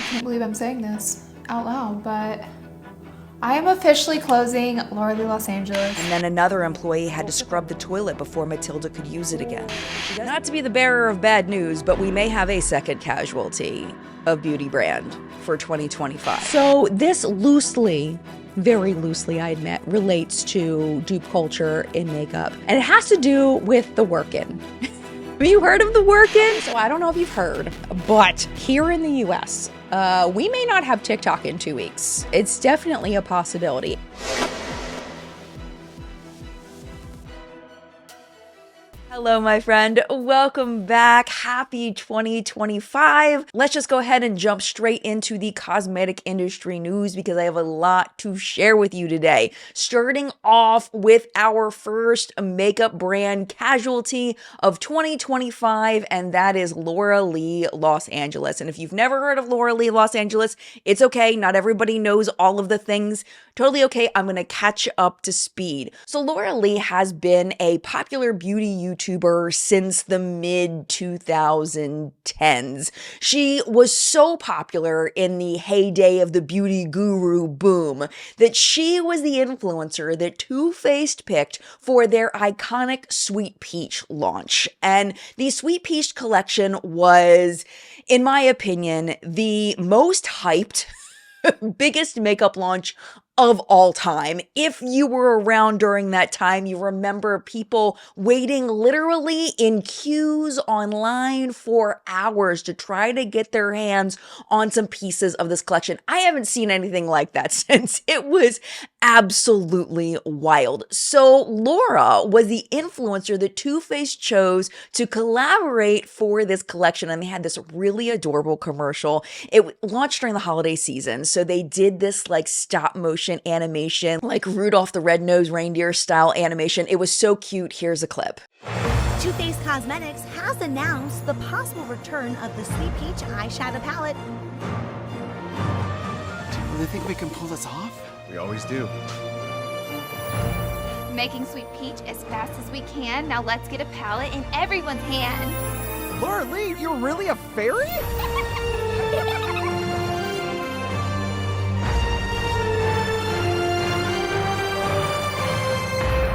can't believe I'm saying this out loud, but I am officially closing Laura Lee Los Angeles. And then another employee had to scrub the toilet before Matilda could use it again. Not to be the bearer of bad news, but we may have a second casualty of beauty brand for 2025. So this loosely, very loosely, I admit, relates to dupe culture in makeup. And it has to do with the work-in. Have you heard of the work-in? So I don't know if you've heard, but here in the US, we may not have TikTok in 2 weeks. It's definitely a possibility. Hello, my friend. Welcome back. Happy 2025. Let's just go ahead and jump straight into the cosmetic industry news because I have a lot to share with you today. Starting off with our first makeup brand casualty of 2025, and that is Laura Lee Los Angeles. And if you've never heard of Laura Lee Los Angeles, it's okay. Not everybody knows all of the things. Totally okay. I'm going to catch up to speed. So Laura Lee has been a popular beauty YouTuber since the mid 2010s. She was so popular in the heyday of the beauty guru boom that she was the influencer that Too Faced picked for their iconic Sweet Peach launch. And the Sweet Peach collection was, in my opinion, the most hyped, biggest makeup launch of all time. If you were around during that time, you remember people waiting literally in queues online for hours to try to get their hands on some pieces of this collection. I haven't seen anything like that since. It was absolutely wild. So Laura was the influencer that Too Faced chose to collaborate for this collection, and they had this really adorable commercial. It launched during the holiday season, so they did this like stop motion animation, like Rudolph the Red-Nosed Reindeer style animation. It was so cute. Here's a clip. Too Faced Cosmetics has announced the possible return of the Sweet Peach eyeshadow palette. Do you really think we can pull this off? We always do. Making Sweet Peach as fast as we can. Now let's get a palette in everyone's hand. Laura Lee, you're really a fairy?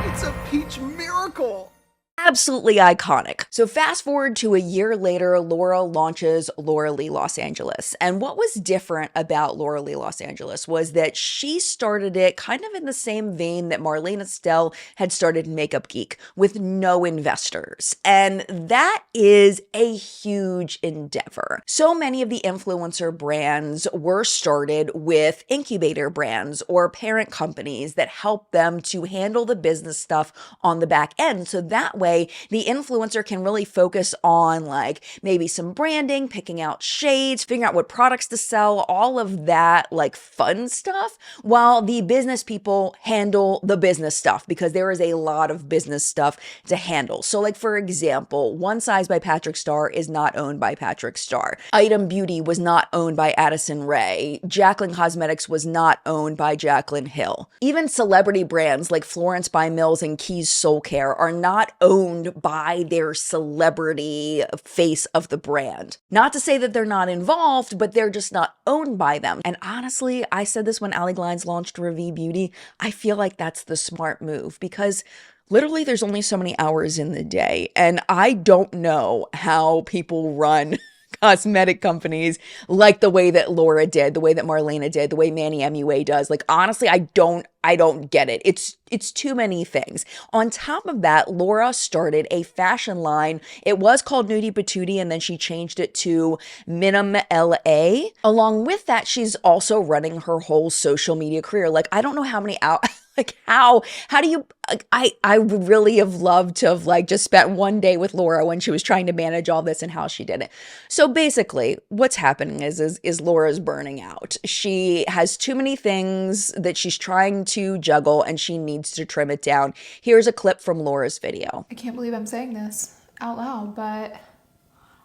It's a peach miracle! Absolutely iconic. So fast forward to a year later, Laura launches Laura Lee Los Angeles. And what was different about Laura Lee Los Angeles was that she started it kind of in the same vein that Marlene Estelle had started Makeup Geek, with no investors. And that is a huge endeavor. So many of the influencer brands were started with incubator brands or parent companies that help them to handle the business stuff on the back end. So that way, the influencer can really focus on like maybe some branding, picking out shades, figuring out what products to sell, all of that like fun stuff, while the business people handle the business stuff because there is a lot of business stuff to handle. So like, for example, One Size by Patrick Starr is not owned by Patrick Starr. Item Beauty was not owned by Addison Rae. Jaclyn Cosmetics was not owned by Jaclyn Hill. Even celebrity brands like Florence by Mills and Keys Soul Care are not owned by their celebrity face of the brand. Not to say that they're not involved, but they're just not owned by them. And honestly, I said this when Allie Glines launched Revie Beauty, I feel like that's the smart move because literally there's only so many hours in the day. And I don't know how people run cosmetic companies like the way that Laura did, the way that Marlena did, the way Manny MUA does. Like, honestly, I don't get it. It's too many things. On top of that, Laura started a fashion line. It was called Nudie Patootie, and then she changed it to Minim LA. Along with that, she's also running her whole social media career. Like, I don't know how many hours, like how do you, I would really have loved to have like just spent one day with Laura when she was trying to manage all this and how she did it. So basically what's happening is Laura's burning out. She has too many things that she's trying to juggle and she needs to trim it down. Here's a clip from Laura's video. I can't believe I'm saying this out loud, but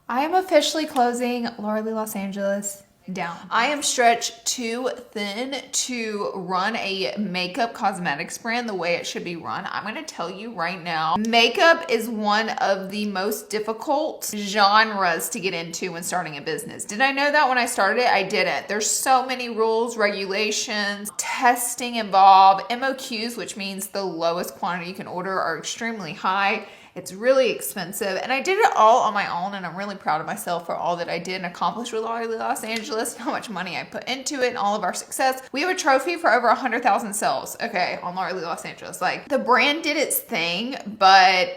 I am officially closing Laura Lee Los Angeles. down. I am stretched too thin to run a makeup cosmetics brand the way it should be run. I'm gonna tell you right now, makeup is one of the most difficult genres to get into when starting a business. Did I know that when I started it? I didn't. There's so many rules, regulations, testing involved. MOQs, which means the lowest quantity you can order, are extremely high. It's really expensive, and I did it all on my own, and I'm really proud of myself for all that I did and accomplished with Lottery Los Angeles, how much money I put into it, and all of our success. We have a trophy for over 100,000 sales, okay, on Lottery Los Angeles. Like, the brand did its thing, but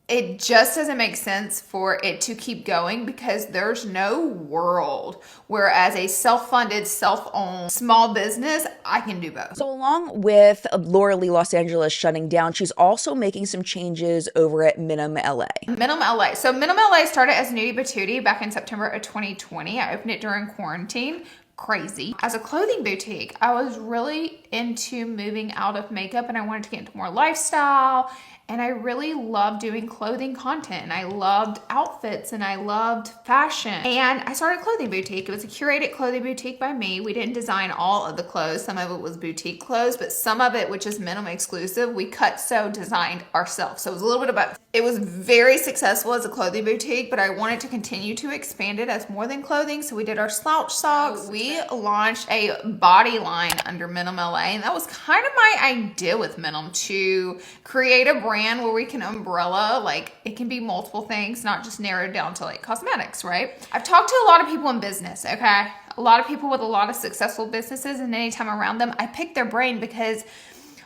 it just doesn't make sense for it to keep going because there's no world where as a self-funded, self-owned small business, I can do both. So along with Laura Lee Los Angeles shutting down, she's also making some changes over at Minim LA. Minim LA. So Minim LA started as Nudie Patootie back in September of 2020. I opened it during quarantine. Crazy. As a clothing boutique, I was really into moving out of makeup and I wanted to get into more lifestyle. And I really loved doing clothing content and I loved outfits and I loved fashion. And I started a clothing boutique. It was a curated clothing boutique by me. We didn't design all of the clothes. Some of it was boutique clothes, but some of it, which is minimum exclusive, we cut sew designed ourselves. So it was a little bit of both. It was very successful as a clothing boutique, but I wanted to continue to expand it as more than clothing. So we did our slouch socks. We launched a body line under Minim LA. And that was kind of my idea with Minim, to create a brand where we can umbrella, like it can be multiple things, not just narrowed down to like cosmetics, right? I've talked to a lot of people in business, okay? A lot of people with a lot of successful businesses, and anytime around them, I pick their brain because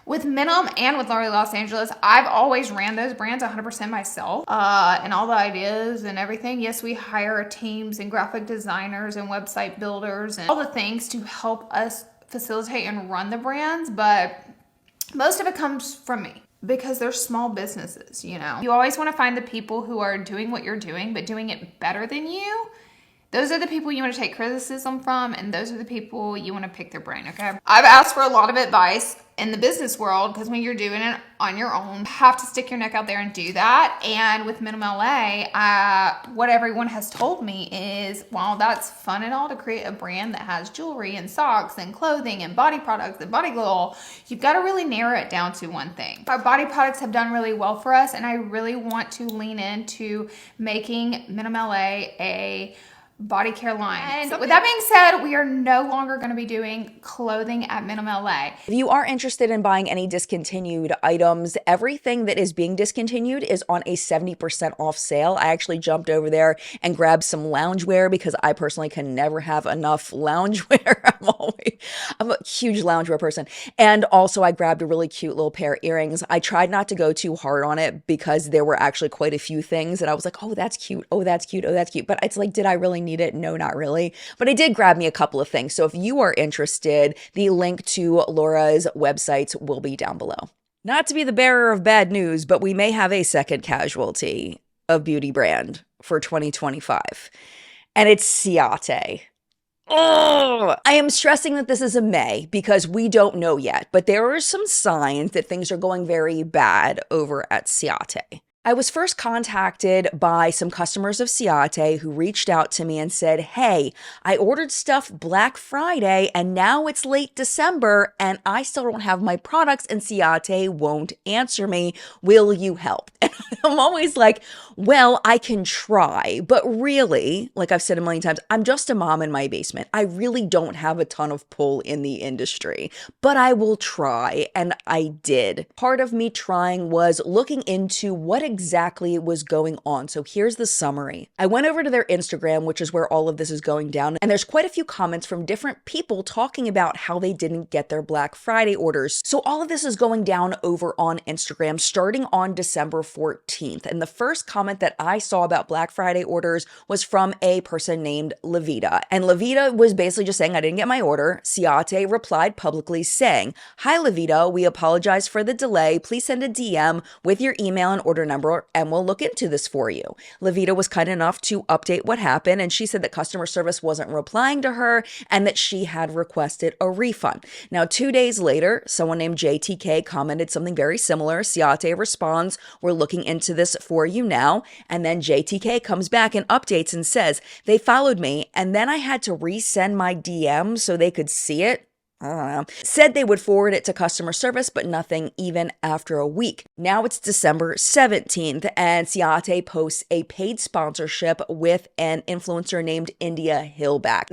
with Minim and with Lottery Los Angeles, I've always ran those brands 100% myself, and all the ideas and everything. Yes, we hire teams and graphic designers and website builders and all the things to help us facilitate and run the brands, but most of it comes from me. Because they're small businesses, you know. You always want to find the people who are doing what you're doing, but doing it better than you. Those are the people you want to take criticism from, and those are the people you want to pick their brain, okay? I've asked for a lot of advice in the business world because when you're doing it on your own, you have to stick your neck out there and do that. And with Minim LA, what everyone has told me is, while that's fun and all to create a brand that has jewelry and socks and clothing and body products and body glow, you've got to really narrow it down to one thing. Our body products have done really well for us, and I really want to lean into making Minim LA a body care line. And with that being said, we are no longer going to be doing clothing at Minim LA. If you are interested in buying any discontinued items, everything that is being discontinued is on a 70% off sale. I actually jumped over there and grabbed some loungewear because I personally can never have enough loungewear. I'm a huge loungewear person. And also I grabbed a really cute little pair of earrings. I tried not to go too hard on it because there were actually quite a few things and I was like, oh, that's cute. Oh, that's cute. Oh, that's cute. But it's like, did I really need it? No, not really. But I did grab me a couple of things. So if you are interested, the link to Laura's websites will be down below. Not to be the bearer of bad news, but we may have a second casualty of beauty brand for 2025. And it's Ciate. Oh, I am stressing that this is a May because we don't know yet, but there are some signs that things are going very bad over at Ciate. I was first contacted by some customers of Ciate who reached out to me and said, hey, I ordered stuff Black Friday and now it's late December and I still don't have my products and Ciate won't answer me. Will you help? And I'm always like, well, I can try, but really, like I've said a million times, I'm just a mom in my basement. I really don't have a ton of pull in the industry, but I will try, and I did. Part of me trying was looking into what exactly was going on. So here's the summary. I went over to their Instagram, which is where all of this is going down, and there's quite a few comments from different people talking about how they didn't get their Black Friday orders. So all of this is going down over on Instagram starting on December 14th. And the first comment that I saw about Black Friday orders was from a person named Levita. And Levita was basically just saying, I didn't get my order. Ciate replied publicly saying, hi Levita, we apologize for the delay. Please send a DM with your email and order number and we'll look into this for you. Levita was kind enough to update what happened, and she said that customer service wasn't replying to her and that she had requested a refund. Now, 2 days later, someone named JTK commented something very similar. Ciate responds, we're looking into this for you now. email. And then JTK comes back and updates and says, they followed me. And then I had to resend my DM so they could see it. I don't know. Said they would forward it to customer service, but nothing even after a week. Now it's December 17th, and Ciate posts a paid sponsorship with an influencer named India Hillback.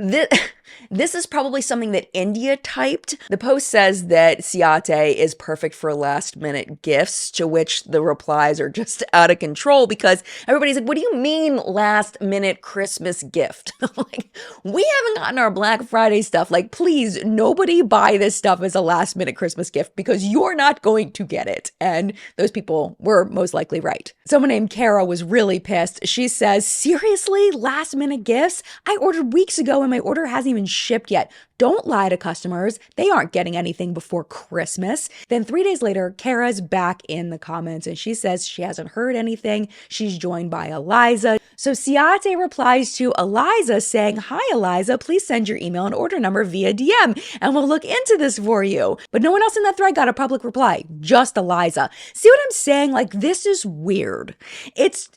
This is probably something that India typed. The post says that Ciate is perfect for last minute gifts, to which the replies are just out of control because everybody's like, what do you mean last minute Christmas gift? Like, we haven't gotten our Black Friday stuff. Like, please, nobody buy this stuff as a last minute Christmas gift because you're not going to get it. And those people were most likely right. Someone named Kara was really pissed. She says, seriously, last minute gifts? I ordered weeks ago and my order hasn't even shipped yet. Don't lie to customers. They aren't getting anything before Christmas. Then 3 days later, Kara's back in the comments and she says she hasn't heard anything. She's joined by Eliza. So Ciate replies to Eliza saying, hi, Eliza, please send your email and order number via DM and we'll look into this for you. But no one else in that thread got a public reply, just Eliza. See what I'm saying? Like, this is weird. It's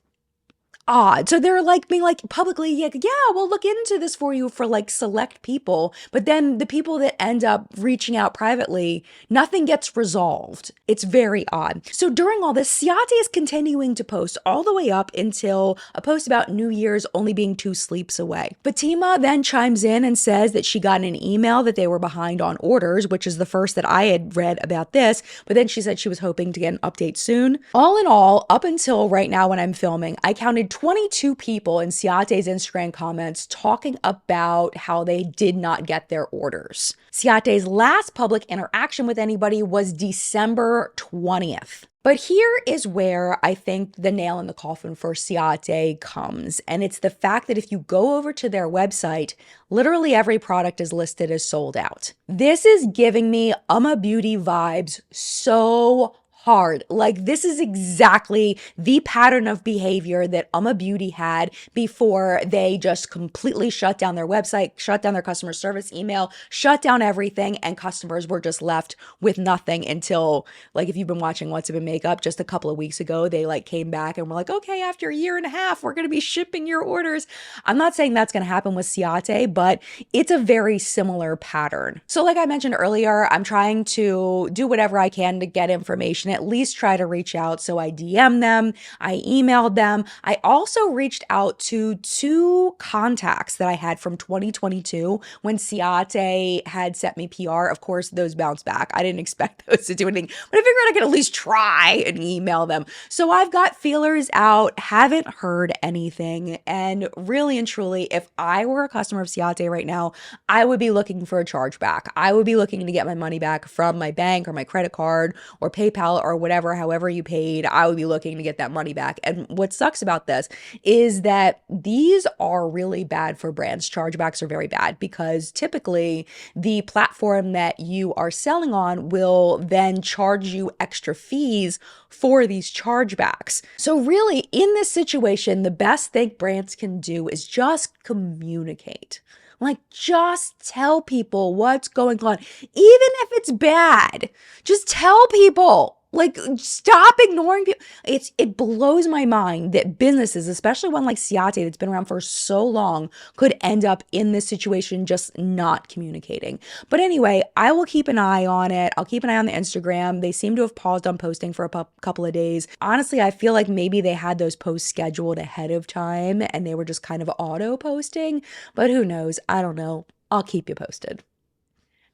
odd. So they're like being like publicly, yeah, we'll look into this for you for like select people. But then the people that end up reaching out privately, nothing gets resolved. It's very odd. So during all this, Ciate is continuing to post all the way up until a post about New Year's only being 2 sleeps away. Fatima then chimes in and says that she got an email that they were behind on orders, which is the first that I had read about this. But then she said she was hoping to get an update soon. All in all, up until right now when I'm filming, I counted 22 people in Ciate's Instagram comments talking about how they did not get their orders. Ciate's last public interaction with anybody was December 20th. But here is where I think the nail in the coffin for Ciate comes. And it's the fact that if you go over to their website, literally every product is listed as sold out. This is giving me Beauty vibes so hard. Like, this is exactly the pattern of behavior that Beauty had before they just completely shut down their website, shut down their customer service email, shut down everything, and customers were just left with nothing until, like, if you've been watching What's Up in Makeup, just a couple of weeks ago, they like came back and were like, okay, after a year and a half, we're going to be shipping your orders. I'm not saying that's going to happen with Ciate, but it's a very similar pattern. So like I mentioned earlier, I'm trying to do whatever I can to get information, at least try to reach out. So I DM'd them, I emailed them. I also reached out to 2 contacts that I had from 2022 when Ciate had sent me PR. Of course, those bounced back. I didn't expect those to do anything, but I figured I could at least try and email them. So I've got feelers out, haven't heard anything. And really and truly, if I were a customer of Ciate right now, I would be looking for a chargeback. I would be looking to get my money back from my bank or my credit card or PayPal or whatever, however you paid. I would be looking to get that money back. And what sucks about this is that these are really bad for brands. Chargebacks are very bad because typically the platform that you are selling on will then charge you extra fees for these chargebacks. So really, in this situation, the best thing brands can do is just communicate. Like, just tell people what's going on. Even if it's bad, just tell people. Like, stop ignoring people. It blows my mind that businesses, especially one like Ciate that's been around for so long, could end up in this situation just not communicating. But anyway, I will keep an eye on it. I'll keep an eye on the Instagram. They seem to have paused on posting for a couple of days. Honestly, I feel like maybe they had those posts scheduled ahead of time and they were just kind of auto posting. But who knows? I don't know. I'll keep you posted.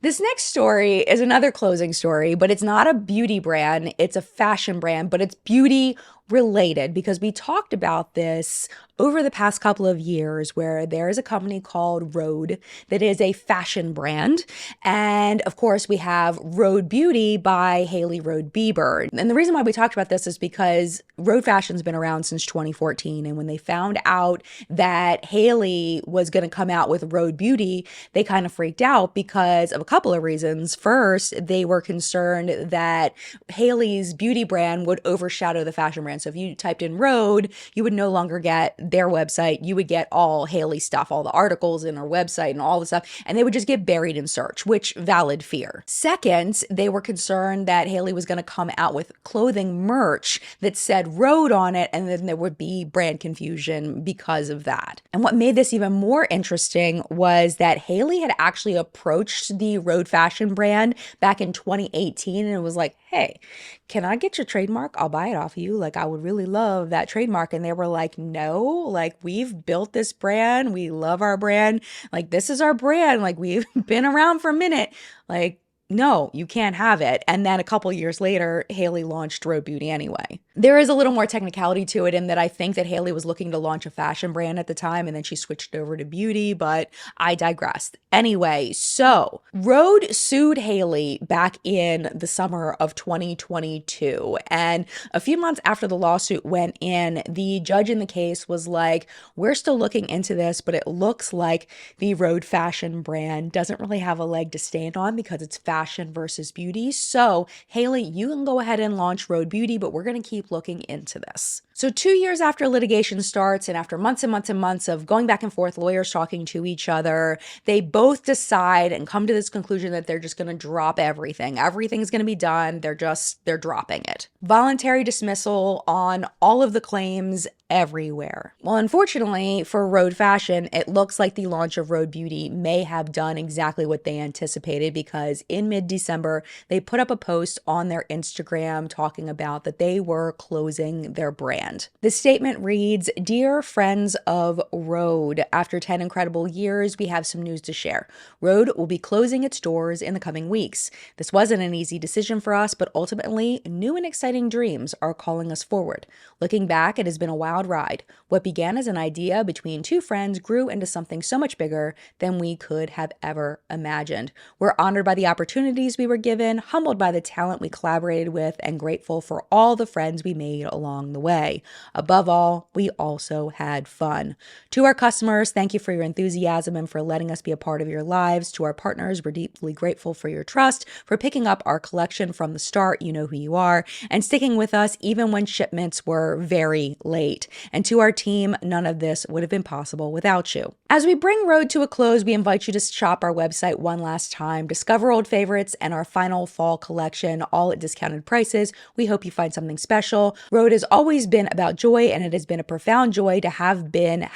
This next story is another clothing story, but it's not a beauty brand. It's a fashion brand, but it's beauty related because we talked about this over the past couple of years where there is a company called Rhode that is a fashion brand. And of course, we have Rhode Beauty by Hailey Bieber. And the reason why we talked about this is because Rhode Fashion's been around since 2014. And when they found out that Hailey was going to come out with Rhode Beauty, they kind of freaked out because of a couple of reasons. First, they were concerned that Hailey's beauty brand would overshadow the fashion brand. brand. So if you typed in Rhode, you would no longer get their website. You would get all Hailey stuff, all the articles in her website and all the stuff, and they would just get buried in search, which valid fear. Second, they were concerned that Hailey was going to come out with clothing merch that said Rhode on it, and then there would be brand confusion because of that. And what made this even more interesting was that Hailey had actually approached the Rhode fashion brand back in 2018 and was like, hey, can I get your trademark? I'll buy it off you. Like, I would really love that trademark. And they were like, no, like, we've built this brand. We love our brand. Like, this is our brand. Like, we've been around for a minute. Like, no, you can't have it. And then a couple years later, Hailey launched Rhode Beauty anyway. There is a little more technicality to it in that I think that Hailey was looking to launch a fashion brand at the time, and then she switched over to beauty, but I digressed. Anyway, so Rhode sued Hailey back in the summer of 2022. And a few months after the lawsuit went in, the judge in the case was like, we're still looking into this, but it looks like the Rhode fashion brand doesn't really have a leg to stand on because it's fashion versus beauty. So Hailey, you can go ahead and launch Rhode Beauty, but we're going to keep looking into this. So 2 years after litigation starts, and after months and months and months of going back and forth, lawyers talking to each other, they both decide and come to this conclusion that they're just going to drop everything. Everything's going to be done. They're dropping it. Voluntary dismissal on all of the claims everywhere. Well, unfortunately for Rhode Fashion, it looks like the launch of Rhode Beauty may have done exactly what they anticipated, because in mid-December, they put up a post on their Instagram talking about that they were closing their brand. The statement reads, "Dear friends of Rhode, after 10 incredible years, we have some news to share. Rhode will be closing its doors in the coming weeks. This wasn't an easy decision for us, but ultimately, new and exciting dreams are calling us forward. Looking back, it has been a wild ride. What began as an idea between two friends grew into something so much bigger than we could have ever imagined. We're honored by the opportunities we were given, humbled by the talent we collaborated with, and grateful for all the friends we made along the way. Above all, we also had fun. To our customers, thank you for your enthusiasm and for letting us be a part of your lives. To our partners, we're deeply grateful for your trust, for picking up our collection from the start, you know who you are, and sticking with us even when shipments were very late. And to our team, none of this would have been possible without you." As we bring Rhode to a close, we invite you to shop our website one last time, discover old favorites and our final fall collection, all at discounted prices. We hope you find something special. Rhode has always been about joy, and it has been a profound joy to have been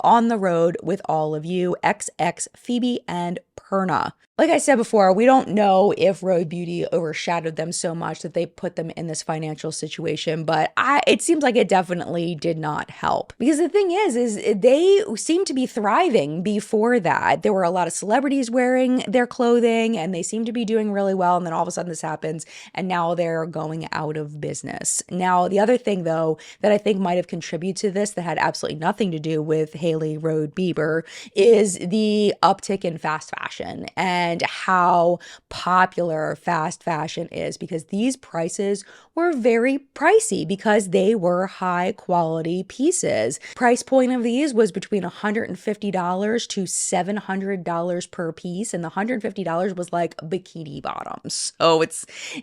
#on the road with all of you, XX, Phoebe, and Perna. Like I said before, we don't know if Rhode Beauty overshadowed them so much that they put them in this financial situation, but it seems like it definitely did not help. Because the thing is they seemed to be thriving before that. There were a lot of celebrities wearing their clothing, and they seemed to be doing really well, and then all of a sudden this happens, and now they're going out of business. Now, the other thing, though, that I think might have contributed to this that had absolutely nothing to do with Hailey Bieber is the uptick in fast fashion and how popular fast fashion is, because these prices were very pricey because they were high quality pieces. Price point of these was between $150 to $700 per piece, and the $150 was like bikini bottoms. So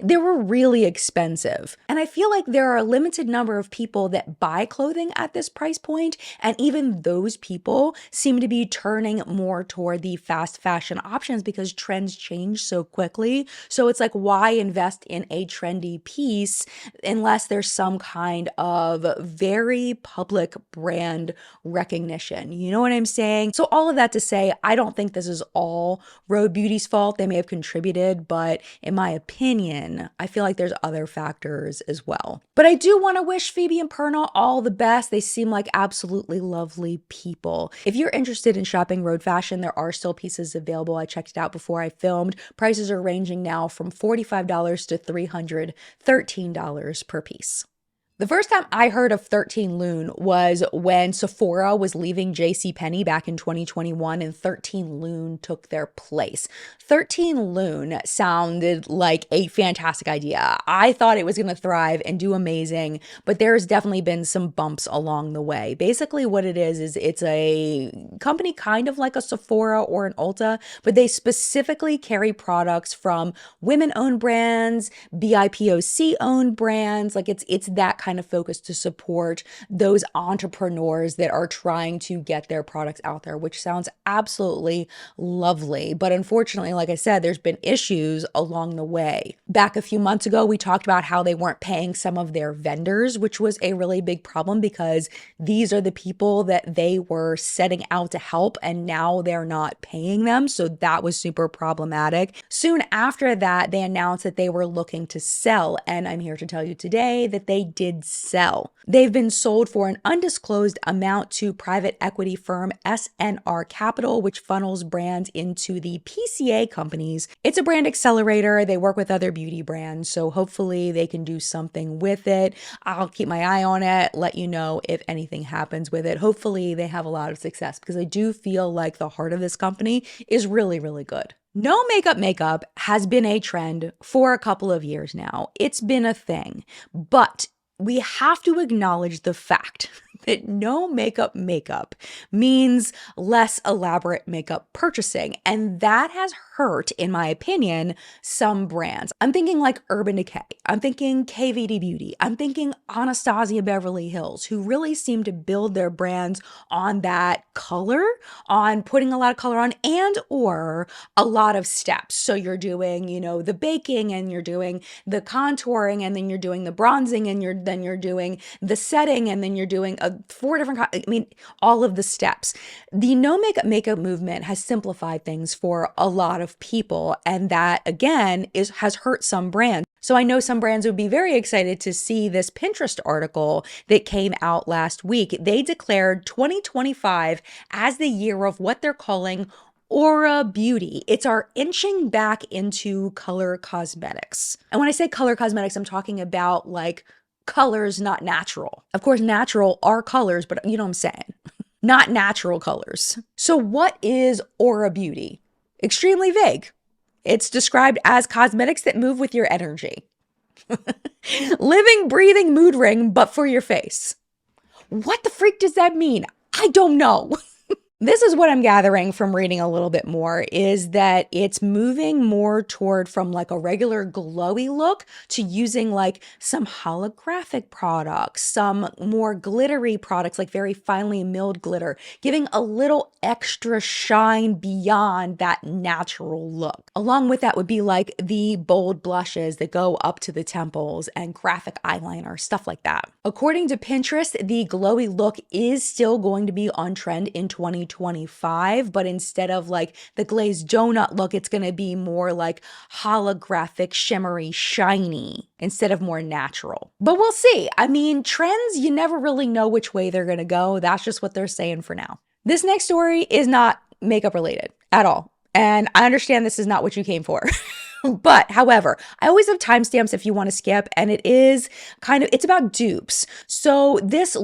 they were really expensive. And I feel like there are a limited number of people that buy clothing at this price point, and even those people seem to be turning more toward the fast fashion options because trends change so quickly. So it's like, why invest in a trendy piece unless there's some kind of very public brand recognition? You know what I'm saying? So all of that to say, I don't think this is all Rhode Beauty's fault. They may have contributed, but in my opinion, I feel like there's other factors as well. But I do want to wish Phoebe and Perna all the best. They seem like absolutely lovely people. If you're interested in shopping Rhode fashion, there are still pieces available. I checked it out before I filmed. Prices are ranging now from $45 to $313 per piece. The first time I heard of 13 Lune was when Sephora was leaving JCPenney back in 2021 and 13 Lune took their place. 13 Lune sounded like a fantastic idea. I thought it was going to thrive and do amazing, but there's definitely been some bumps along the way. Basically what it is it's a company kind of like a Sephora or an Ulta, but they specifically carry products from women-owned brands, BIPOC-owned brands. Like it's that kind kind of focus to support those entrepreneurs that are trying to get their products out there, which sounds absolutely lovely. But unfortunately, like I said, there's been issues along the way. Back a few months ago, we talked about how they weren't paying some of their vendors, which was a really big problem because these are the people that they were setting out to help, and now they're not paying them. So that was super problematic. Soon after that, they announced that they were looking to sell, and I'm here to tell you today that they did sell. They've been sold for an undisclosed amount to private equity firm SNR Capital, which funnels brands into the PCA companies. It's a brand accelerator. They work with other beauty brands, so hopefully they can do something with it. I'll keep my eye on it, let you know if anything happens with it. Hopefully they have a lot of success because I do feel like the heart of this company is really, really good. No makeup has been a trend for a couple of years now. It's been a thing, but we have to acknowledge the fact that no makeup means less elaborate makeup purchasing. And that has hurt, in my opinion, some brands. I'm thinking like Urban Decay. I'm thinking KVD Beauty. I'm thinking Anastasia Beverly Hills, who really seem to build their brands on that color, on putting a lot of color on, and or a lot of steps. So you're doing, the baking, and you're doing the contouring, and then you're doing the bronzing, and then you're doing the setting, and then you're doing 4 different, all of the steps. The no makeup movement has simplified things for a lot of people. And that again has hurt some brands. So I know some brands would be very excited to see this Pinterest article that came out last week. They declared 2025 as the year of what they're calling Aura Beauty. It's our inching back into color cosmetics. And when I say color cosmetics, I'm talking about like colors, not natural. Of course, natural are colors, but you know what I'm saying. Not natural colors. So what is Aura Beauty? Extremely vague. It's described as cosmetics that move with your energy. Living, breathing mood ring, but for your face. What the freak does that mean? I don't know. This is what I'm gathering from reading a little bit more, is that it's moving more toward from like a regular glowy look to using like some holographic products, some more glittery products, like very finely milled glitter, giving a little extra shine beyond that natural look. Along with that would be like the bold blushes that go up to the temples and graphic eyeliner, stuff like that. According to Pinterest, the glowy look is still going to be on trend in 2025, but instead of like the glazed donut look, it's going to be more like holographic, shimmery, shiny instead of more natural. But we'll see. I mean, trends, you never really know which way they're going to go. That's just what they're saying for now. This next story is not makeup related at all. And I understand this is not what you came for. But however, I always have timestamps if you want to skip, and it's about dupes. So this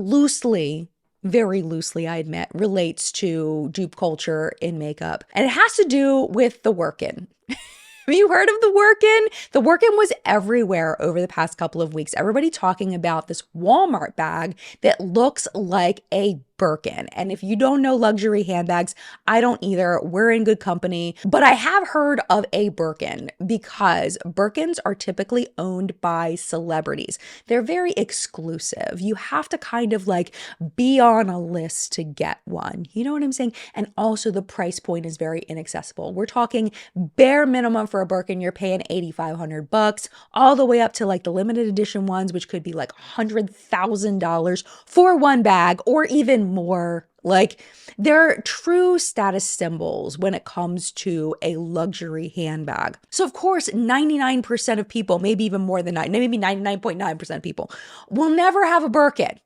very loosely, I admit, relates to dupe culture in makeup. And it has to do with the work-in. Have you heard of the work-in? The work-in was everywhere over the past couple of weeks. Everybody talking about this Walmart bag that looks like a Birkin. And if you don't know luxury handbags, I don't either. We're in good company. But I have heard of a Birkin because Birkins are typically owned by celebrities. They're very exclusive. You have to kind of like be on a list to get one. You know what I'm saying? And also the price point is very inaccessible. We're talking bare minimum for a Birkin, you're paying $8,500 all the way up to like the limited edition ones, which could be like $100,000 for one bag or even more. Like, they're true status symbols when it comes to a luxury handbag. So of course, 99% of people, maybe even more than maybe 99.9% of people will never have a Birkin.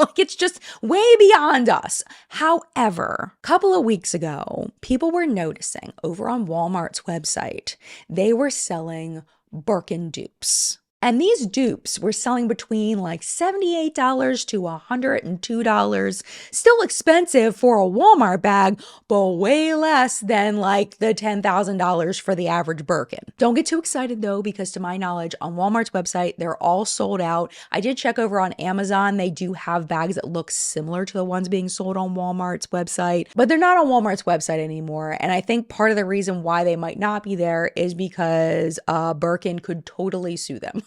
Like, it's just way beyond us. However, a couple of weeks ago, people were noticing over on Walmart's website, they were selling Birkin dupes. And these dupes were selling between like $78 to $102. Still expensive for a Walmart bag, but way less than like the $10,000 for the average Birkin. Don't get too excited though, because to my knowledge, on Walmart's website, they're all sold out. I did check over on Amazon. They do have bags that look similar to the ones being sold on Walmart's website, but they're not on Walmart's website anymore. And I think part of the reason why they might not be there is because Birkin could totally sue them.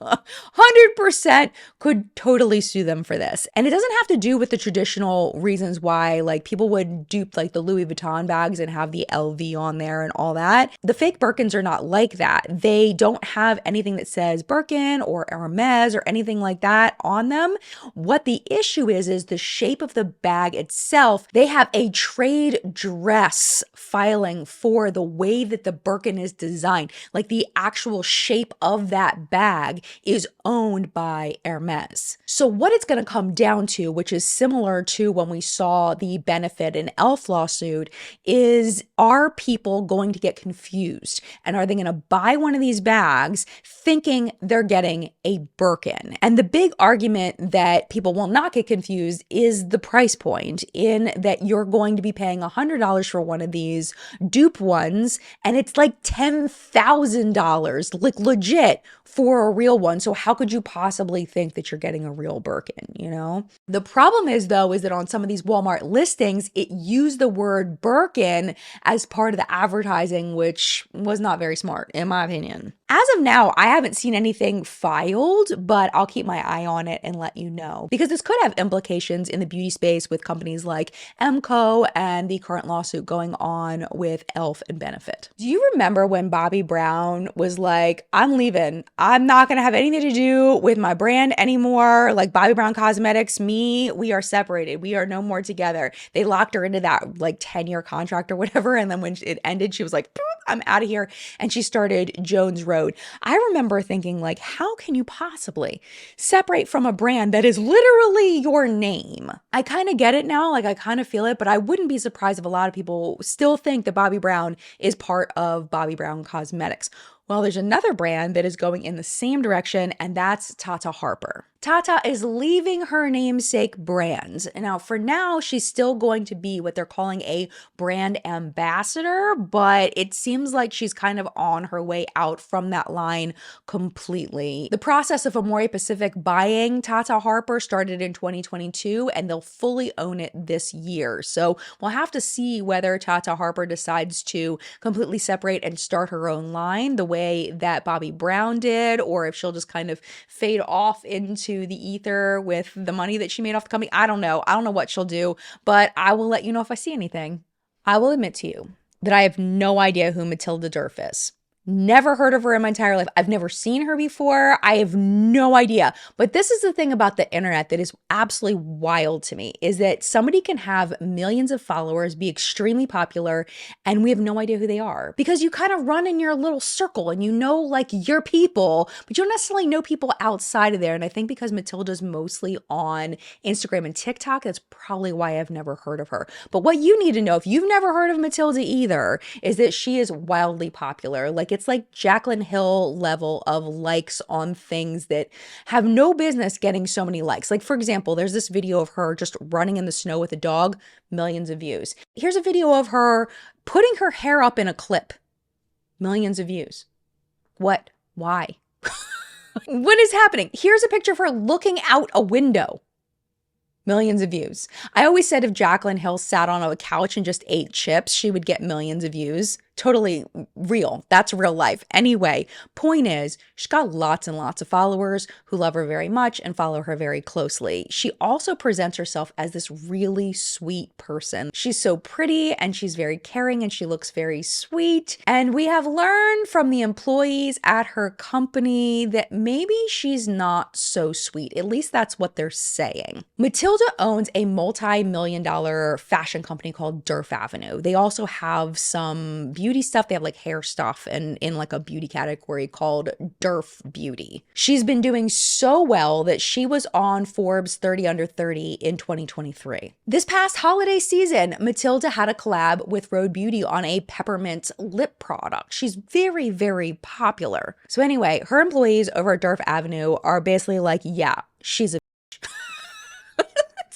100% could totally sue them for this. And it doesn't have to do with the traditional reasons why like people would dupe like the Louis Vuitton bags and have the LV on there and all that. The fake Birkins are not like that. They don't have anything that says Birkin or Hermes or anything like that on them. What the issue is the shape of the bag itself. They have a trade dress filing for the way that the Birkin is designed. Like the actual shape of that bag is owned by Hermes. So what it's going to come down to, which is similar to when we saw the Benefit and Elf lawsuit, is are people going to get confused? And are they going to buy one of these bags thinking they're getting a Birkin? And the big argument that people will not get confused is the price point, in that you're going to be paying $100 for one of these dupe ones, and it's like $10,000, like legit, for a real one. So how could you possibly think that you're getting a real Birkin, you know? The problem is though, is that on some of these Walmart listings, it used the word Birkin as part of the advertising, which was not very smart, in my opinion. As of now, I haven't seen anything filed, but I'll keep my eye on it and let you know, because this could have implications in the beauty space with companies like Emco and the current lawsuit going on with Elf and Benefit. Do you remember when Bobbi Brown was like, I'm leaving. I'm not going to have anything to do with my brand anymore. Like Bobbi Brown Cosmetics, me, we are separated. We are no more together. They locked her into that like 10-year contract or whatever. And then when it ended, she was like, I'm out of here. And she started Jones Road. I remember thinking like, how can you possibly separate from a brand that is literally your name? I kind of get it now. Like I kind of feel it, but I wouldn't be surprised if a lot of people still think that Bobbi Brown is part of Bobbi Brown Cosmetics. Well, there's another brand that is going in the same direction, and that's Tata Harper. Tata is leaving her namesake brands. Now, for now, she's still going to be what they're calling a brand ambassador, but it seems like she's kind of on her way out from that line completely. The process of Amore Pacific buying Tata Harper started in 2022, and they'll fully own it this year. So we'll have to see whether Tata Harper decides to completely separate and start her own line the way that Bobbi Brown did, or if she'll just kind of fade off into the ether with the money that she made off the company. I don't know. I don't know what she'll do, but I will let you know if I see anything. I will admit to you that I have no idea who Matilda Djerf is. Never heard of her in my entire life. I've never seen her before. I have no idea. But this is the thing about the internet that is absolutely wild to me, is that somebody can have millions of followers, be extremely popular, and we have no idea who they are. Because you kind of run in your little circle and you know like your people, but you don't necessarily know people outside of there. And I think because Matilda's mostly on Instagram and TikTok, that's probably why I've never heard of her. But what you need to know, if you've never heard of Matilda either, is that she is wildly popular. Like it's like Jaclyn Hill level of likes on things that have no business getting so many likes. Like for example, there's this video of her just running in the snow with a dog, millions of views. Here's a video of her putting her hair up in a clip, millions of views. What? Why? What is happening? Here's a picture of her looking out a window. Millions of views. I always said if Jaclyn Hill sat on a couch and just ate chips, she would get millions of views. Totally real. That's real life. Anyway, point is, she's got lots and lots of followers who love her very much and follow her very closely. She also presents herself as this really sweet person. She's so pretty and she's very caring and she looks very sweet. And we have learned from the employees at her company that maybe she's not so sweet. At least that's what they're saying. Matilda owns a multi-million-dollar fashion company called Djerf Avenue. They also have some beauty stuff. They have like hair stuff and in like a beauty category called Djerf Beauty. She's been doing so well that she was on Forbes 30 Under 30 in 2023. This past holiday season, Matilda had a collab with Rhode Beauty on a peppermint lip product. She's very, very popular. So anyway, her employees over at Djerf Avenue are basically like, yeah, she's a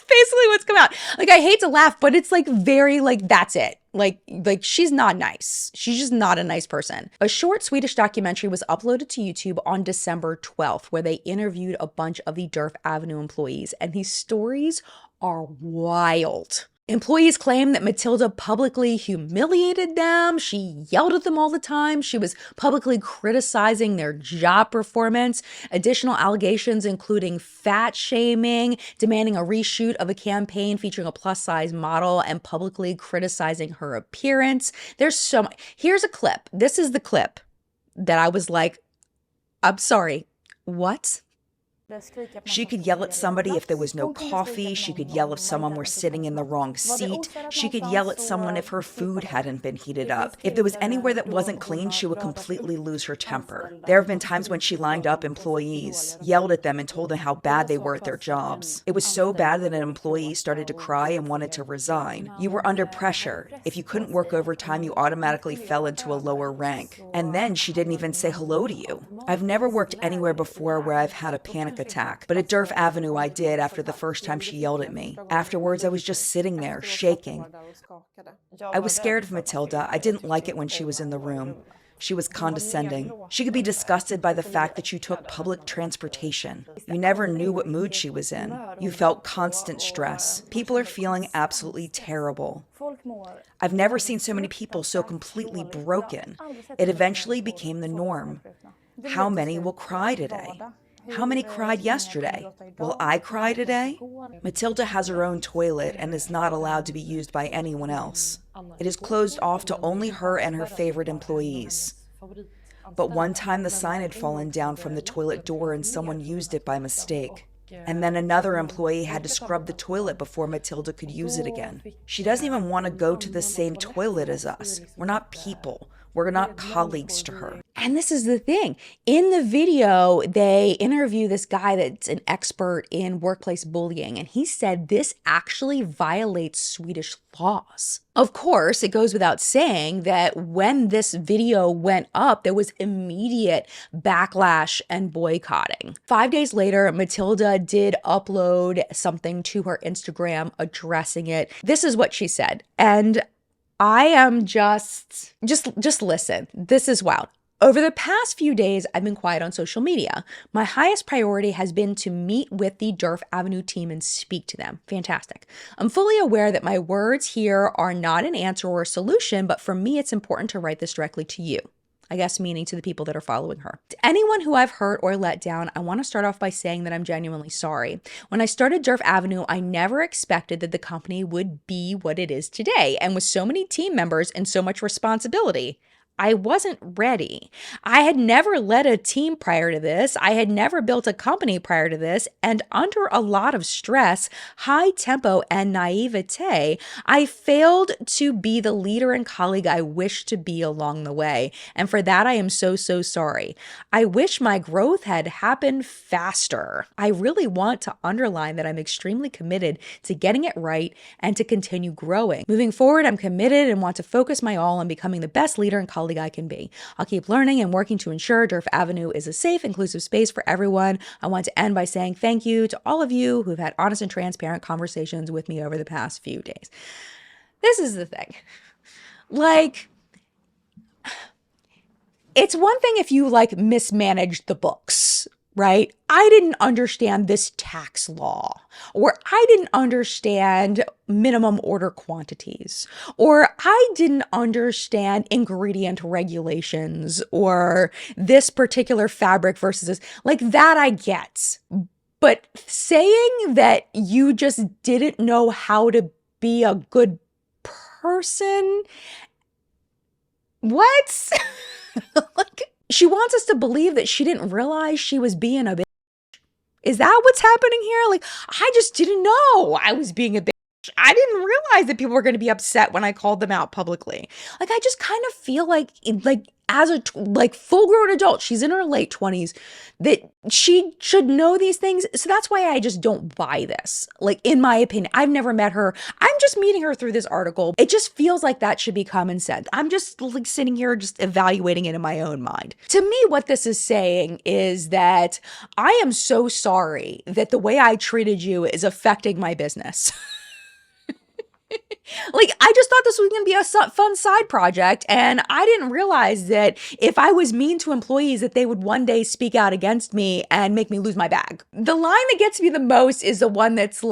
basically what's come out. Like, I hate to laugh, but it's like very like, that's it. Like she's not nice. She's just not a nice person. A short Swedish documentary was uploaded to YouTube on December 12th, where they interviewed a bunch of the Djerf Avenue employees, and these stories are wild. Employees claim that Matilda publicly humiliated them. She yelled at them all the time. She was publicly criticizing their job performance. Additional allegations including fat shaming, demanding a reshoot of a campaign featuring a plus-size model, and publicly criticizing her appearance. There's so much. Here's a clip. This is the clip that I was like, I'm sorry, what? She could yell at somebody if there was no coffee. She could yell if someone were sitting in the wrong seat. She could yell at someone if her food hadn't been heated up. If there was anywhere that wasn't clean, she would completely lose her temper. There have been times when she lined up employees, yelled at them, and told them how bad they were at their jobs. It was so bad that an employee started to cry and wanted to resign. You were under pressure. If you couldn't work overtime, you automatically fell into a lower rank. And then she didn't even say hello to you. I've never worked anywhere before where I've had a panic attack, but at Djerf Avenue I did after the first time she yelled at me. Afterwards, I was just sitting there, shaking. I was scared of Matilda. I didn't like it when she was in the room. She was condescending. She could be disgusted by the fact that you took public transportation. You never knew what mood she was in. You felt constant stress. People are feeling absolutely terrible. I've never seen so many people so completely broken. It eventually became the norm. How many will cry today? How many cried yesterday? Will I cry today? Matilda has her own toilet and is not allowed to be used by anyone else. It is closed off to only her and her favorite employees. But one time the sign had fallen down from the toilet door and someone used it by mistake. And then another employee had to scrub the toilet before Matilda could use it again. She doesn't even want to go to the same toilet as us. We're not people. We're not colleagues to her. And this is the thing. In the video, they interview this guy that's an expert in workplace bullying, and he said this actually violates Swedish laws. Of course, it goes without saying that when this video went up, there was immediate backlash and boycotting. 5 days later, Matilda did upload something to her Instagram addressing it. This is what she said. And I am just listen. This is wild. Over the past few days, I've been quiet on social media. My highest priority has been to meet with the Djerf Avenue team and speak to them. Fantastic. I'm fully aware that my words here are not an answer or a solution, but for me, it's important to write this directly to you. I guess meaning to the people that are following her. To anyone who I've hurt or let down, I want to start off by saying that I'm genuinely sorry. When I started Djerf Avenue, I never expected that the company would be what it is today, and with so many team members and so much responsibility. I wasn't ready. I had never led a team prior to this. I had never built a company prior to this. And under a lot of stress, high tempo, and naivete, I failed to be the leader and colleague I wished to be along the way. And for that, I am so sorry. I wish my growth had happened faster. I really want to underline that I'm extremely committed to getting it right and to continue growing. Moving forward, I'm committed and want to focus my all on becoming the best leader and colleague I can be. I'll keep learning and working to ensure Djerf Avenue is a safe, inclusive space for everyone. I want to end by saying thank you to all of you who've had honest and transparent conversations with me over the past few days. This is the thing. Like, it's one thing if you mismanaged the books, right? I didn't understand this tax law, or I didn't understand minimum order quantities, or I didn't understand ingredient regulations, or this particular fabric versus this. Like that I get. But saying that you just didn't know how to be a good person, what? She wants us to believe that she didn't realize she was being a bitch. Is that what's happening here? I just didn't know I was being a bitch. I didn't realize that people were going to be upset when I called them out publicly. I just kind of feel as a full-grown adult, she's in her late 20s, that she should know these things. So that's why I just don't buy this. In my opinion, I've never met her. I'm just meeting her through this article. It just feels like that should be common sense. I'm just sitting here just evaluating it in my own mind. To me, what this is saying is that I am so sorry that the way I treated you is affecting my business. I just thought this was going to be a fun side project, and I didn't realize that if I was mean to employees that they would one day speak out against me and make me lose my bag. The line that gets me the most is the one that's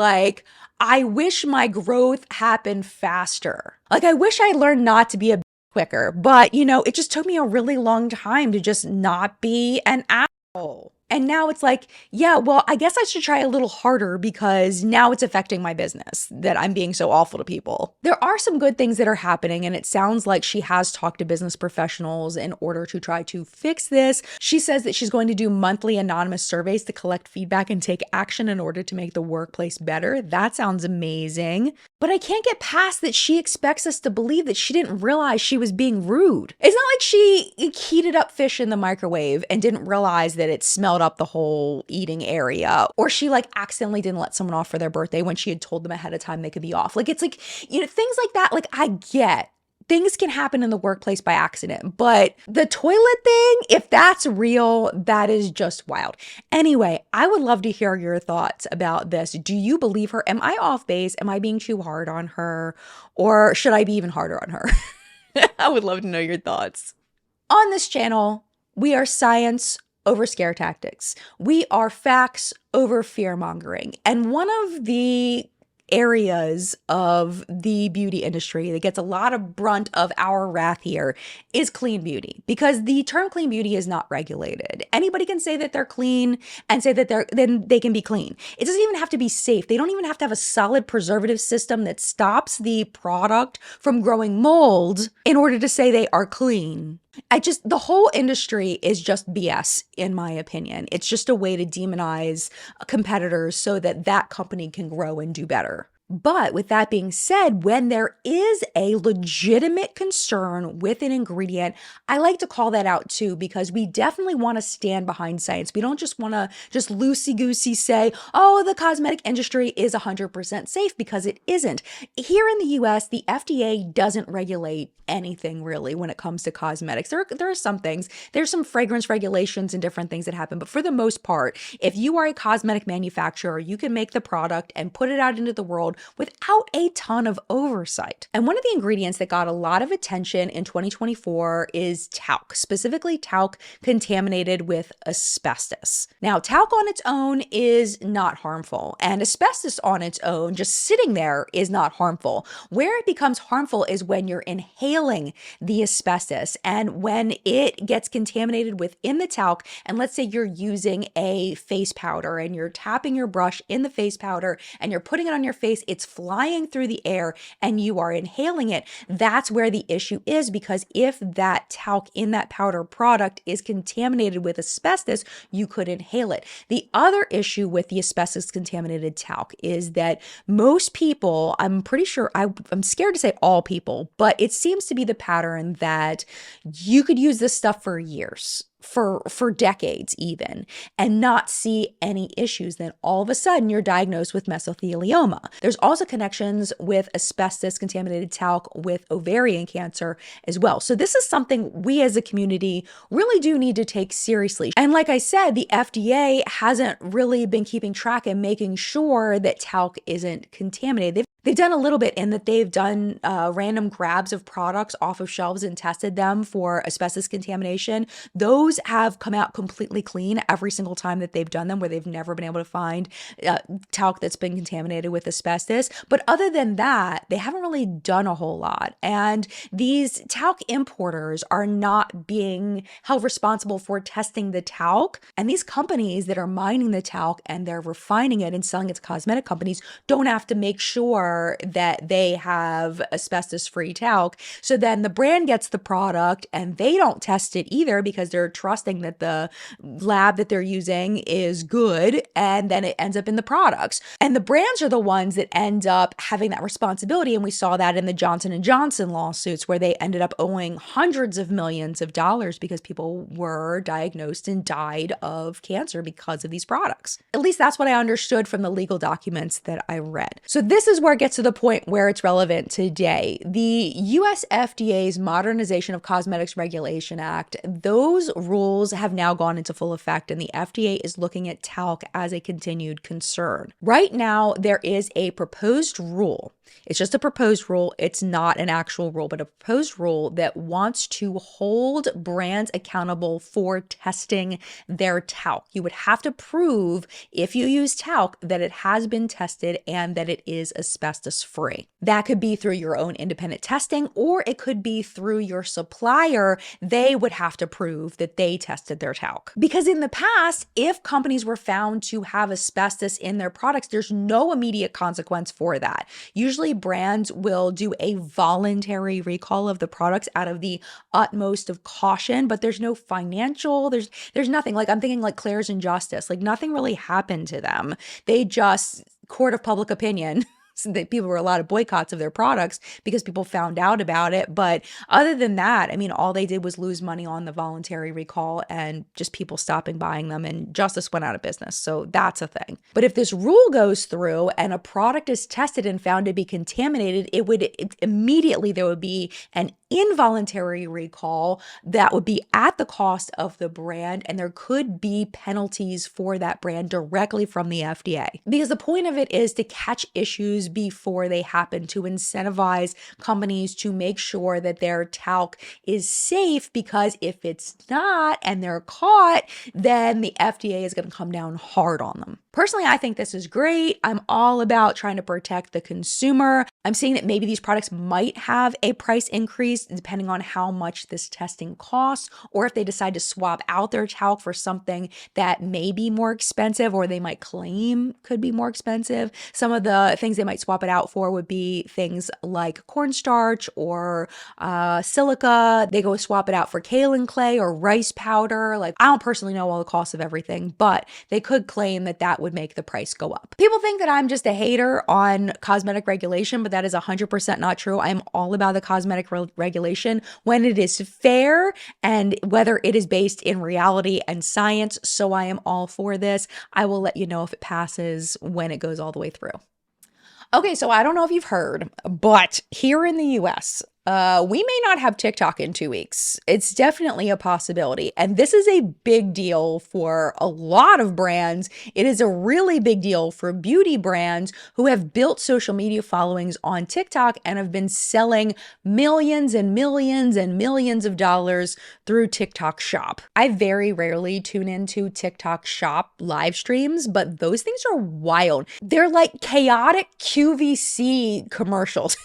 I wish my growth happened faster. Like, I wish I learned not to be a quicker, but you know, it just took me a really long time to just not be an asshole. And now it's like, yeah, well, I guess I should try a little harder because now it's affecting my business that I'm being so awful to people. There are some good things that are happening, and it sounds like she has talked to business professionals in order to try to fix this. She says that she's going to do monthly anonymous surveys to collect feedback and take action in order to make the workplace better. That sounds amazing. But I can't get past that she expects us to believe that she didn't realize she was being rude. It's not like she heated up fish in the microwave and didn't realize that it smelled up the whole eating area, or she like accidentally didn't let someone off for their birthday when she had told them ahead of time they could be off. Like, it's like, you know, things like that. Like, I get things can happen in the workplace by accident, but the toilet thing, if that's real, that is just wild. Anyway, I would love to hear your thoughts about this. Do you believe her? Am I off base? Am I being too hard on her? Or should I be even harder on her? I would love to know your thoughts. On this channel, we are science over scare tactics. We are facts over fear mongering. And one of the areas of the beauty industry that gets a lot of brunt of our wrath here is clean beauty, because the term clean beauty is not regulated. Anybody can say that they're clean and say that then they can be clean. It doesn't even have to be safe. They don't even have to have a solid preservative system that stops the product from growing mold in order to say they are clean. The whole industry is just BS, in my opinion. It's just a way to demonize competitors so that that company can grow and do better. But with that being said, when there is a legitimate concern with an ingredient, I like to call that out too, because we definitely want to stand behind science. We don't just want to just loosey-goosey say, oh, the cosmetic industry is 100% safe, because it isn't. Here in the US, the FDA doesn't regulate anything really when it comes to cosmetics. There are some things. There's some fragrance regulations and different things that happen. But for the most part, if you are a cosmetic manufacturer, you can make the product and put it out into the world without a ton of oversight. And one of the ingredients that got a lot of attention in 2024 is talc, specifically talc contaminated with asbestos. Now, talc on its own is not harmful, and asbestos on its own, just sitting there, is not harmful. Where it becomes harmful is when you're inhaling the asbestos, and when it gets contaminated within the talc, and let's say you're using a face powder and you're tapping your brush in the face powder and you're putting it on your face, it's flying through the air and you are inhaling it. That's where the issue is, because if that talc in that powder product is contaminated with asbestos, you could inhale it. The other issue with the asbestos contaminated talc is that most people, I'm pretty sure, I'm scared to say all people, but it seems to be the pattern that you could use this stuff for years, for decades even, and not see any issues. Then all of a sudden you're diagnosed with mesothelioma. There's also connections with asbestos contaminated talc with ovarian cancer as well. So this is something we as a community really do need to take seriously. And like I said, the FDA hasn't really been keeping track and making sure that talc isn't contaminated. They've done a little bit in that they've done random grabs of products off of shelves and tested them for asbestos contamination. Those have come out completely clean every single time that they've done them, where they've never been able to find talc that's been contaminated with asbestos. But other than that, they haven't really done a whole lot. And these talc importers are not being held responsible for testing the talc. And these companies that are mining the talc and they're refining it and selling it to cosmetic companies don't have to make sure that they have asbestos-free talc. So then the brand gets the product and they don't test it either, because they're trusting that the lab that they're using is good, and then it ends up in the products. And the brands are the ones that end up having that responsibility. And we saw that in the Johnson & Johnson lawsuits, where they ended up owing hundreds of millions of dollars because people were diagnosed and died of cancer because of these products. At least that's what I understood from the legal documents that I read. So this is where it gets to the point where it's relevant today. The US FDA's Modernization of Cosmetics Regulation Act, those rules have now gone into full effect, and the FDA is looking at talc as a continued concern. Right now, there is a proposed rule. It's just a proposed rule. It's not an actual rule, but a proposed rule that wants to hold brands accountable for testing their talc. You would have to prove, if you use talc, that it has been tested and that it is asbestos free. That could be through your own independent testing, or it could be through your supplier. They would have to prove that they tested their talc. Because in the past, if companies were found to have asbestos in their products, there's no immediate consequence for that. Usually brands will do a voluntary recall of the products out of the utmost of caution, but there's no financial, there's nothing. Like, I'm thinking like Claire's and Justice, like nothing really happened to them. They just, court of public opinion, that people were a lot of boycotts of their products because people found out about it. But other than that, I mean, all they did was lose money on the voluntary recall and just people stopping buying them, and Justice went out of business. So that's a thing. But if this rule goes through and a product is tested and found to be contaminated, immediately there would be an involuntary recall that would be at the cost of the brand, and there could be penalties for that brand directly from the FDA. Because the point of it is to catch issues before they happen, to incentivize companies to make sure that their talc is safe, because if it's not and they're caught, then the FDA is going to come down hard on them. Personally, I think this is great. I'm all about trying to protect the consumer. I'm seeing that maybe these products might have a price increase depending on how much this testing costs, or if they decide to swap out their talc for something that may be more expensive, or they might claim could be more expensive. Some of the things they might swap it out for would be things like cornstarch or silica. They go swap it out for kaolin clay or rice powder. Like, I don't personally know all the costs of everything, but they could claim that that would make the price go up. People think that I'm just a hater on cosmetic regulation, but that is 100% not true. I'm all about the cosmetic regulation when it is fair and whether it is based in reality and science. So I am all for this. I will let you know if it passes when it goes all the way through. Okay, so I don't know if you've heard, but here in the US, we may not have TikTok in 2 weeks. It's definitely a possibility. And this is a big deal for a lot of brands. It is a really big deal for beauty brands who have built social media followings on TikTok and have been selling millions and millions and millions of dollars through TikTok Shop. I very rarely tune into TikTok Shop live streams, but those things are wild. They're like chaotic QVC commercials.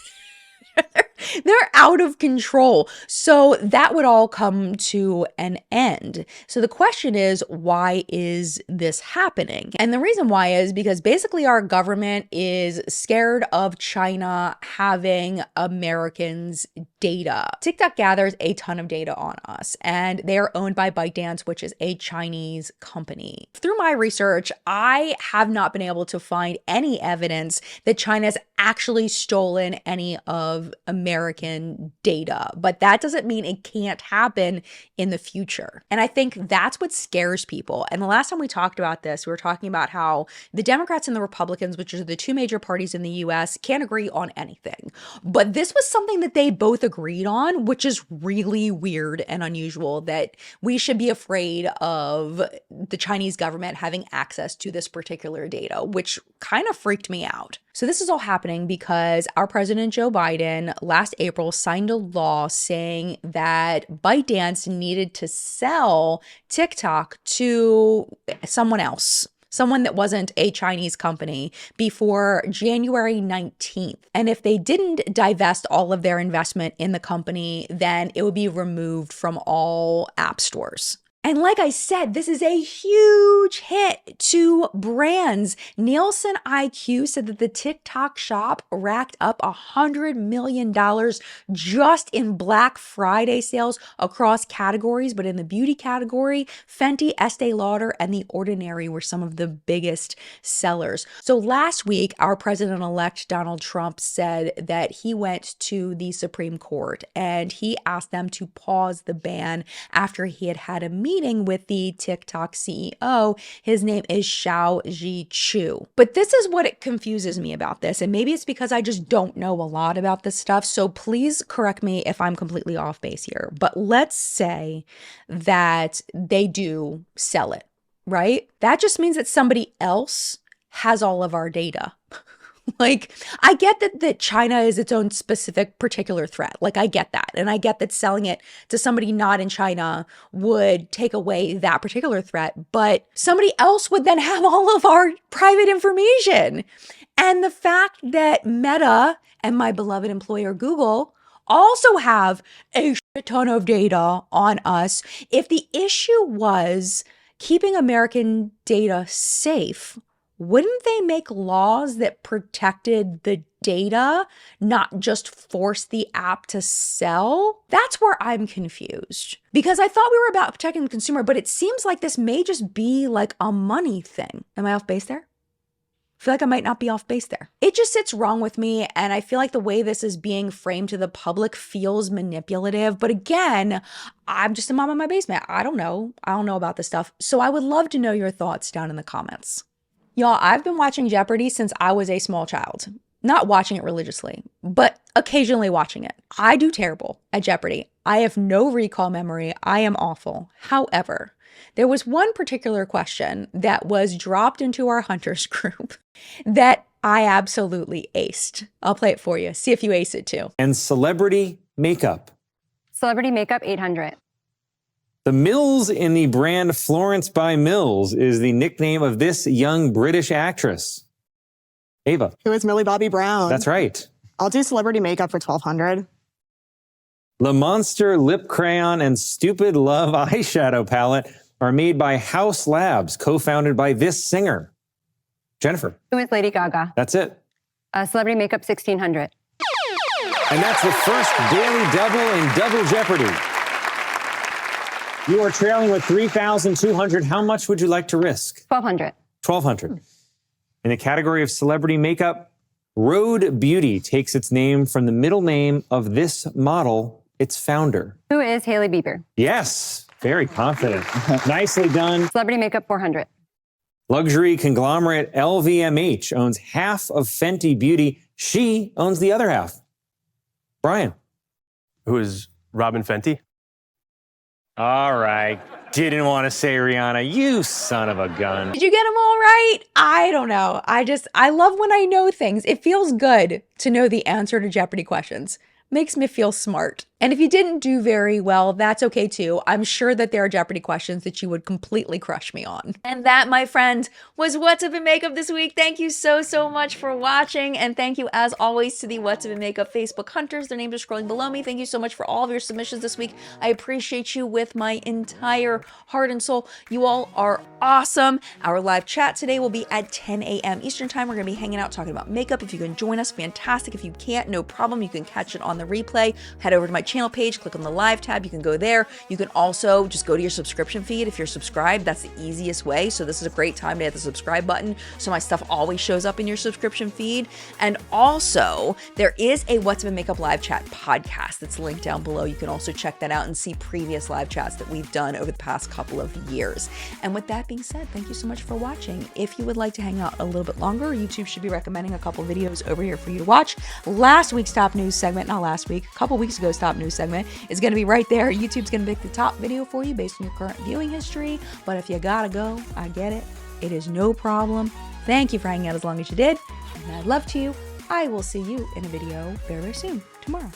They're out of control. So that would all come to an end. So the question is, why is this happening? And the reason why is because basically our government is scared of China having Americans' data. TikTok gathers a ton of data on us, and they are owned by ByteDance, which is a Chinese company. Through my research, I have not been able to find any evidence that China's actually stolen any of American data, but that doesn't mean it can't happen in the future. And I think that's what scares people. And the last time we talked about this, we were talking about how the Democrats and the Republicans, which are the two major parties in the US, can't agree on anything. But this was something that they both agreed on, which is really weird and unusual, that we should be afraid of the Chinese government having access to this particular data, which kind of freaked me out. So this is all happening because our president, Joe Biden, last April signed a law saying that ByteDance needed to sell TikTok to someone else, someone that wasn't a Chinese company, before January 19th. And if they didn't divest all of their investment in the company, then it would be removed from all app stores. And like I said, this is a huge hit to brands. Nielsen IQ said that the TikTok Shop racked up $100 million just in Black Friday sales across categories. But in the beauty category, Fenty, Estee Lauder, and The Ordinary were some of the biggest sellers. So last week, our president-elect Donald Trump said that he went to the Supreme Court and he asked them to pause the ban after he had had a meeting meeting with the TikTok CEO. His name is Xiao Chu. But this is what it confuses me about this. And maybe it's because I just don't know a lot about this stuff. So please correct me if I'm completely off base here. But let's say that they do sell it, right? That just means that somebody else has all of our data. Like, I get that China is its own specific particular threat. Like, I get that. And I get that selling it to somebody not in China would take away that particular threat. But somebody else would then have all of our private information. And the fact that Meta and my beloved employer Google also have a shit ton of data on us. If the issue was keeping American data safe, wouldn't they make laws that protected the data, not just force the app to sell? That's where I'm confused. Because I thought we were about protecting the consumer, but it seems like this may just be like a money thing. Am I off base there? I feel like I might not be off base there. It just sits wrong with me, and I feel like the way this is being framed to the public feels manipulative. But again, I'm just a mom in my basement. I don't know about this stuff. So I would love to know your thoughts down in the comments. Y'all, I've been watching Jeopardy since I was a small child. Not watching it religiously, but occasionally watching it. I do terrible at Jeopardy. I have no recall memory. I am awful. However, there was one particular question that was dropped into our hunters group that I absolutely aced. I'll play it for you. See if you ace it too. And celebrity makeup. Celebrity makeup, 800. The Mills in the brand Florence by Mills is the nickname of this young British actress. Ava. Who is Millie Bobby Brown? That's right. I'll do celebrity makeup for 1200. Le Monster Lip Crayon and Stupid Love Eyeshadow Palette are made by House Labs, co-founded by this singer. Jennifer. Who is Lady Gaga? That's it. Celebrity makeup, 1600. And that's the first daily double in Double Jeopardy. You are trailing with 3,200. How much would you like to risk? 1200. 1,200. In the category of celebrity makeup, Rhode Beauty takes its name from the middle name of this model, its founder. Who is Hailey Bieber? Yes, very confident. Nicely done. Celebrity makeup, 400. Luxury conglomerate LVMH owns half of Fenty Beauty. She owns the other half. Brian. Who is Robin Fenty? All right. Didn't want to say Rihanna. You son of a gun. Did you get them all right? I don't know. I love when I know things. It feels good to know the answer to Jeopardy questions. Makes me feel smart. And if you didn't do very well, that's okay too. I'm sure that there are Jeopardy questions that you would completely crush me on. And that, my friend, was What's Up in Makeup this week. Thank you so much for watching. And thank you, as always, to the What's Up in Makeup Facebook hunters. Their names are scrolling below me. Thank you so much for all of your submissions this week. I appreciate you with my entire heart and soul. You all are awesome. Our live chat today will be at 10 a.m. Eastern time. We're going to be hanging out talking about makeup. If you can join us, fantastic. If you can't, no problem. You can catch it on the replay. Head over to my channel page, click on the live tab. You can go there. You can also just go to your subscription feed. If you're subscribed, that's the easiest way. So this is a great time to hit the subscribe button so my stuff always shows up in your subscription feed. And also, there is a What's Up in Makeup live chat podcast that's linked down below. You can also check that out and see previous live chats that we've done over the past couple of years. And with that being said, thank you so much for watching. If you would like to hang out a little bit longer, YouTube should be recommending a couple videos over here for you to watch. Last week's top news segment, not last week, a couple weeks ago's top news segment is going to be right there. YouTube's going to pick the top video for you based on your current viewing history. But if you gotta go, I get it. It is no problem. Thank you for hanging out as long as you did. And I'd love to. I will see you in a video very, very soon tomorrow.